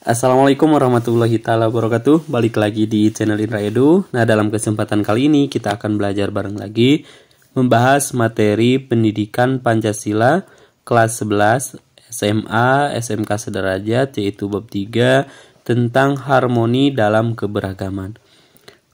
Assalamualaikum warahmatullahi taala wabarakatuh. Balik lagi di channel Indra Edu. Nah, dalam kesempatan kali ini kita akan belajar bareng lagi membahas materi pendidikan Pancasila kelas 11 SMA SMK Sederajat, yaitu bab 3 tentang harmoni dalam keberagaman.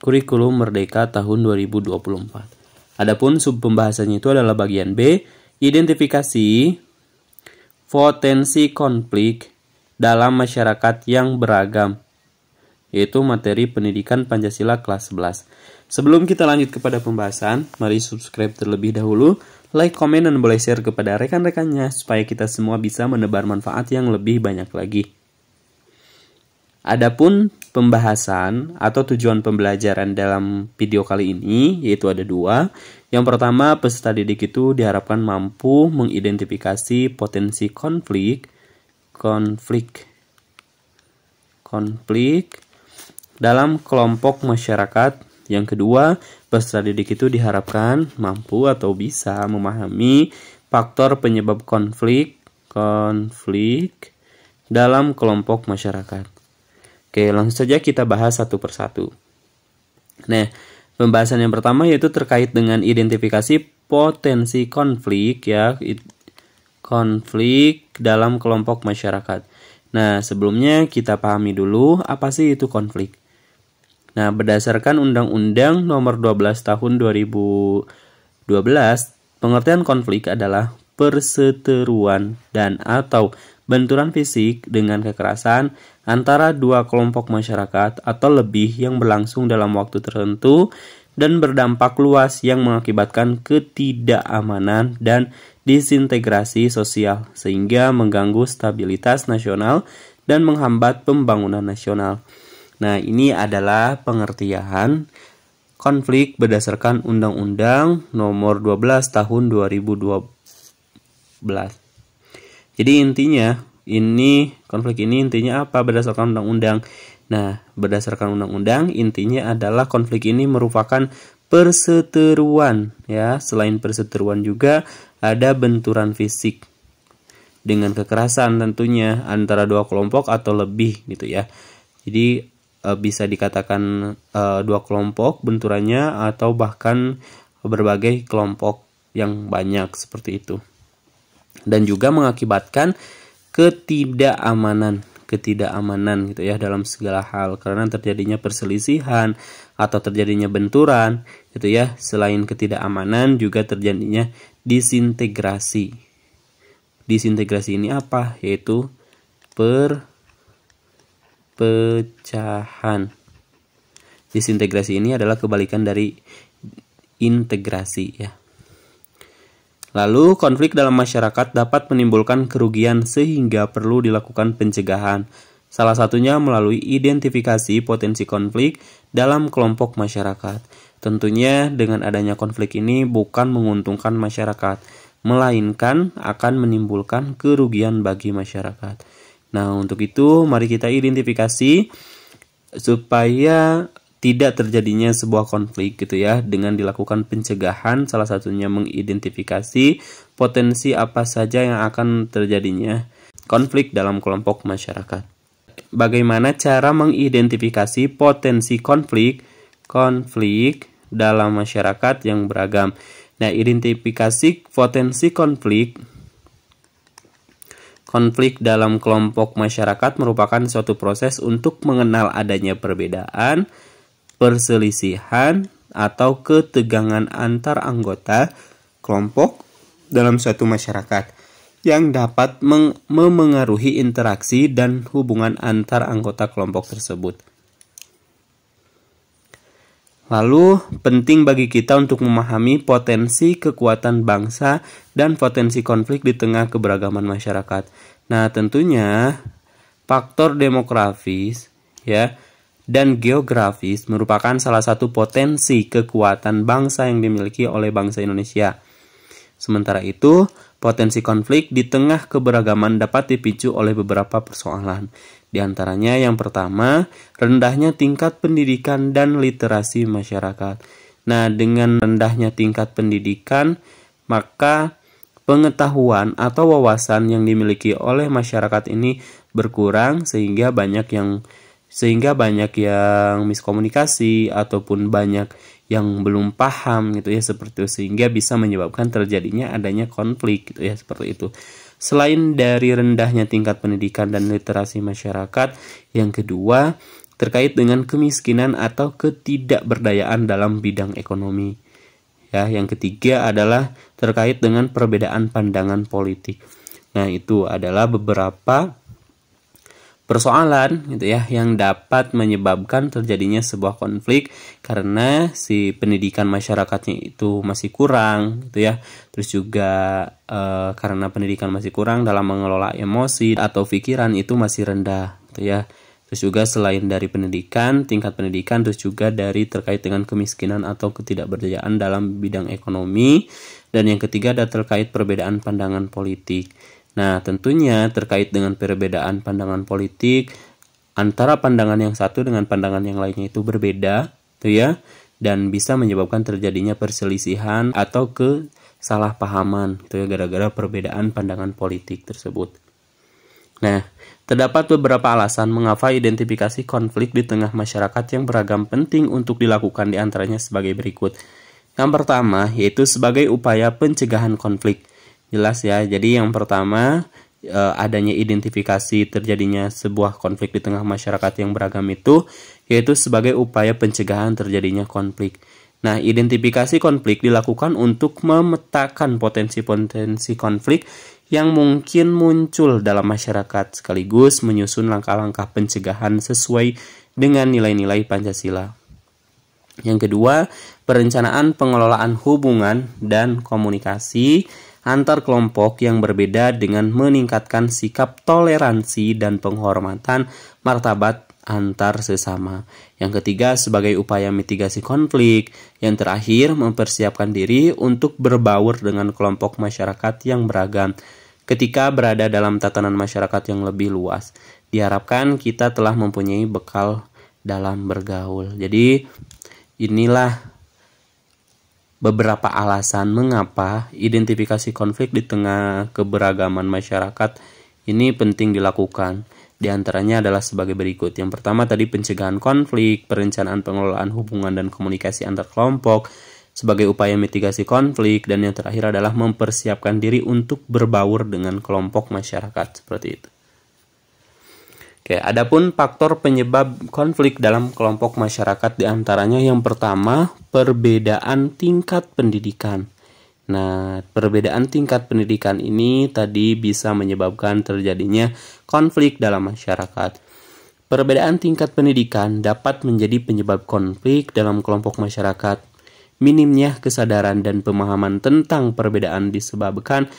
Kurikulum Merdeka tahun 2024. Adapun sub pembahasannya itu adalah bagian B, identifikasi potensi konflik dalam masyarakat yang beragam, yaitu materi pendidikan Pancasila kelas 11. Sebelum kita lanjut kepada pembahasan, mari subscribe terlebih dahulu, like, komen, dan boleh share kepada rekan-rekannya supaya kita semua bisa menebar manfaat yang lebih banyak lagi. Adapun pembahasan atau tujuan pembelajaran dalam video kali ini yaitu ada dua. Yang pertama, peserta didik itu diharapkan mampu mengidentifikasi potensi konflik dalam kelompok masyarakat. Yang kedua, peserta didik itu diharapkan mampu atau bisa memahami faktor penyebab konflik dalam kelompok masyarakat. Oke, langsung saja kita bahas satu persatu. Nah, pembahasan yang pertama yaitu terkait dengan identifikasi potensi konflik, ya, konflik dalam kelompok masyarakat. Nah, sebelumnya kita pahami dulu apa sih itu konflik. Nah, berdasarkan Undang-Undang Nomor 12 Tahun 2012, pengertian konflik adalah perseteruan dan atau benturan fisik dengan kekerasan antara dua kelompok masyarakat atau lebih yang berlangsung dalam waktu tertentu dan berdampak luas yang mengakibatkan ketidakamanan dan disintegrasi sosial sehingga mengganggu stabilitas nasional dan menghambat pembangunan nasional. Nah, ini adalah pengertian konflik berdasarkan Undang-Undang Nomor 12 Tahun 2012. Jadi intinya konflik ini intinya apa berdasarkan undang-undang? Nah, berdasarkan undang-undang intinya adalah konflik ini merupakan perseteruan, ya. Selain perseteruan juga ada benturan fisik dengan kekerasan tentunya antara dua kelompok atau lebih gitu ya. Jadi bisa dikatakan dua kelompok benturannya atau bahkan berbagai kelompok yang banyak seperti itu. Dan juga mengakibatkan ketidakamanan gitu ya dalam segala hal, karena terjadinya perselisihan atau terjadinya benturan gitu ya. Selain ketidakamanan juga terjadinya disintegrasi. Disintegrasi ini apa? Yaitu perpecahan. Disintegrasi ini adalah kebalikan dari integrasi, ya. Lalu, konflik dalam masyarakat dapat menimbulkan kerugian sehingga perlu dilakukan pencegahan. Salah satunya melalui identifikasi potensi konflik dalam kelompok masyarakat. Tentunya dengan adanya konflik ini bukan menguntungkan masyarakat, melainkan akan menimbulkan kerugian bagi masyarakat. Nah, untuk itu mari kita identifikasi supaya tidak terjadinya sebuah konflik gitu ya, dengan dilakukan pencegahan. Salah satunya mengidentifikasi potensi apa saja yang akan terjadinya konflik dalam kelompok masyarakat. Bagaimana cara mengidentifikasi potensi konflik dalam masyarakat yang beragam? Nah, identifikasi potensi konflik dalam kelompok masyarakat merupakan suatu proses untuk mengenal adanya perbedaan, perselisihan, atau ketegangan antar anggota kelompok dalam suatu masyarakat yang dapat memengaruhi interaksi dan hubungan antar anggota kelompok tersebut. Lalu, penting bagi kita untuk memahami potensi kekuatan bangsa dan potensi konflik di tengah keberagaman masyarakat. Nah, tentunya faktor demografis, ya, dan geografis merupakan salah satu potensi kekuatan bangsa yang dimiliki oleh bangsa Indonesia. Sementara itu, potensi konflik di tengah keberagaman dapat dipicu oleh beberapa persoalan. Di antaranya yang pertama, rendahnya tingkat pendidikan dan literasi masyarakat. Nah, dengan rendahnya tingkat pendidikan, maka pengetahuan atau wawasan yang dimiliki oleh masyarakat ini berkurang sehingga banyak yang miskomunikasi ataupun banyak yang belum paham gitu ya, seperti itu, sehingga bisa menyebabkan terjadinya adanya konflik gitu ya, seperti itu. Selain dari rendahnya tingkat pendidikan dan literasi masyarakat, yang kedua terkait dengan kemiskinan atau ketidakberdayaan dalam bidang ekonomi. Ya, yang ketiga adalah terkait dengan perbedaan pandangan politik. Nah, itu adalah beberapa persoalan gitu ya yang dapat menyebabkan terjadinya sebuah konflik karena si pendidikan masyarakatnya itu masih kurang gitu ya. Terus juga karena pendidikan masih kurang dalam mengelola emosi atau pikiran itu masih rendah gitu ya. Terus juga selain dari pendidikan, tingkat pendidikan, terus juga dari terkait dengan kemiskinan atau ketidakberdayaan dalam bidang ekonomi. Dan yang ketiga ada terkait perbedaan pandangan politik. Nah, tentunya terkait dengan perbedaan pandangan politik antara pandangan yang satu dengan pandangan yang lainnya itu berbeda, tuh ya, dan bisa menyebabkan terjadinya perselisihan atau kesalahpahaman, tuh ya, gara-gara perbedaan pandangan politik tersebut. Nah, terdapat beberapa alasan mengapa identifikasi konflik di tengah masyarakat yang beragam penting untuk dilakukan, di antaranya sebagai berikut. Yang pertama, yaitu sebagai upaya pencegahan konflik. Jelas ya, jadi yang pertama adanya identifikasi terjadinya sebuah konflik di tengah masyarakat yang beragam itu, yaitu sebagai upaya pencegahan terjadinya konflik. Nah, identifikasi konflik dilakukan untuk memetakan potensi-potensi konflik yang mungkin muncul dalam masyarakat, sekaligus menyusun langkah-langkah pencegahan sesuai dengan nilai-nilai Pancasila. Yang kedua, perencanaan pengelolaan hubungan dan komunikasi antar kelompok yang berbeda dengan meningkatkan sikap toleransi dan penghormatan martabat antar sesama. Yang ketiga, sebagai upaya mitigasi konflik. Yang terakhir, mempersiapkan diri untuk berbaur dengan kelompok masyarakat yang beragam ketika berada dalam tatanan masyarakat yang lebih luas. Diharapkan kita telah mempunyai bekal dalam bergaul. Jadi inilah beberapa alasan mengapa identifikasi konflik di tengah keberagaman masyarakat ini penting dilakukan. Di antaranya adalah sebagai berikut. Yang pertama tadi pencegahan konflik, perencanaan pengelolaan hubungan dan komunikasi antar kelompok sebagai upaya mitigasi konflik, dan yang terakhir adalah mempersiapkan diri untuk berbaur dengan kelompok masyarakat, seperti itu. Oke, adapun faktor penyebab konflik dalam kelompok masyarakat diantaranya yang pertama, perbedaan tingkat pendidikan. Nah, perbedaan tingkat pendidikan ini tadi bisa menyebabkan terjadinya konflik dalam masyarakat. Perbedaan tingkat pendidikan dapat menjadi penyebab konflik dalam kelompok masyarakat. Minimnya kesadaran dan pemahaman tentang perbedaan disebabkan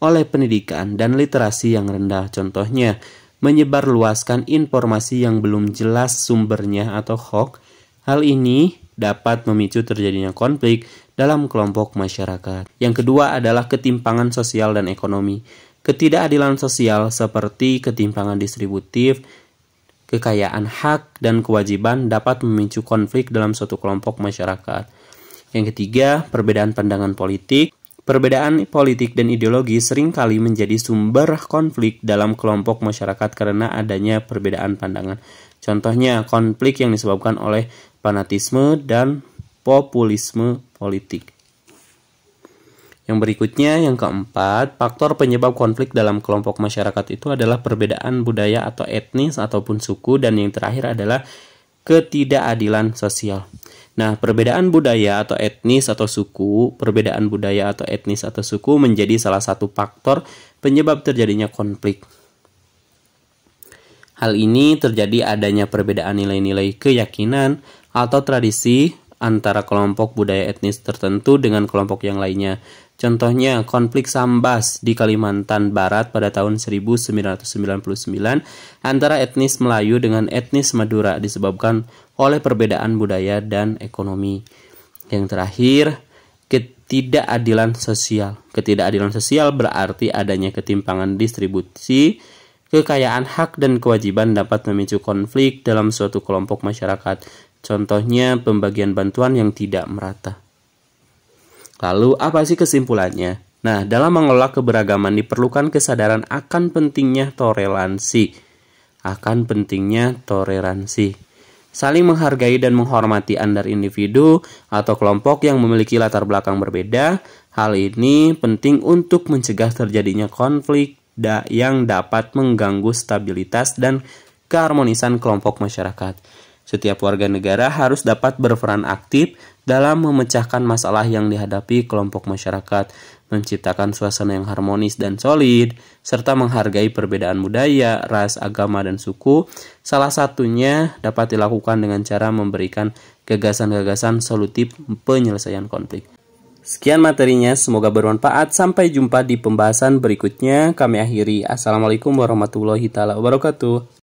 oleh pendidikan dan literasi yang rendah. Contohnya, menyebarluaskan informasi yang belum jelas sumbernya atau hoax. Hal ini dapat memicu terjadinya konflik dalam kelompok masyarakat. Yang kedua adalah ketimpangan sosial dan ekonomi. Ketidakadilan sosial seperti ketimpangan distributif, kekayaan hak, dan kewajiban dapat memicu konflik dalam suatu kelompok masyarakat. Yang ketiga, perbedaan pandangan politik. Perbedaan politik dan ideologi seringkali menjadi sumber konflik dalam kelompok masyarakat karena adanya perbedaan pandangan. Contohnya, konflik yang disebabkan oleh fanatisme dan populisme politik. Yang berikutnya, yang keempat, faktor penyebab konflik dalam kelompok masyarakat itu adalah perbedaan budaya atau etnis ataupun suku, dan yang terakhir adalah ketidakadilan sosial. Nah, perbedaan budaya atau etnis atau suku, menjadi salah satu faktor penyebab terjadinya konflik. Hal ini terjadi adanya perbedaan nilai-nilai keyakinan atau tradisi antara kelompok budaya etnis tertentu dengan kelompok yang lainnya. Contohnya, konflik Sambas di Kalimantan Barat pada tahun 1999 antara etnis Melayu dengan etnis Madura disebabkan oleh perbedaan budaya dan ekonomi. Yang terakhir, ketidakadilan sosial. Ketidakadilan sosial berarti adanya ketimpangan distribusi, kekayaan hak dan kewajiban dapat memicu konflik dalam suatu kelompok masyarakat. Contohnya, pembagian bantuan yang tidak merata. Lalu, apa sih kesimpulannya? Nah, dalam mengelola keberagaman diperlukan kesadaran akan pentingnya toleransi. akan pentingnya toleransi. Saling menghargai dan menghormati antar individu atau kelompok yang memiliki latar belakang berbeda. Hal ini penting untuk mencegah terjadinya konflik yang dapat mengganggu stabilitas dan keharmonisan kelompok masyarakat. Setiap warga negara harus dapat berperan aktif dalam memecahkan masalah yang dihadapi kelompok masyarakat, menciptakan suasana yang harmonis dan solid, serta menghargai perbedaan budaya, ras, agama, dan suku. Salah satunya dapat dilakukan dengan cara memberikan gagasan-gagasan solutif penyelesaian konflik. Sekian materinya, semoga bermanfaat. Sampai jumpa di pembahasan berikutnya. Kami akhiri. Assalamualaikum warahmatullahi wabarakatuh.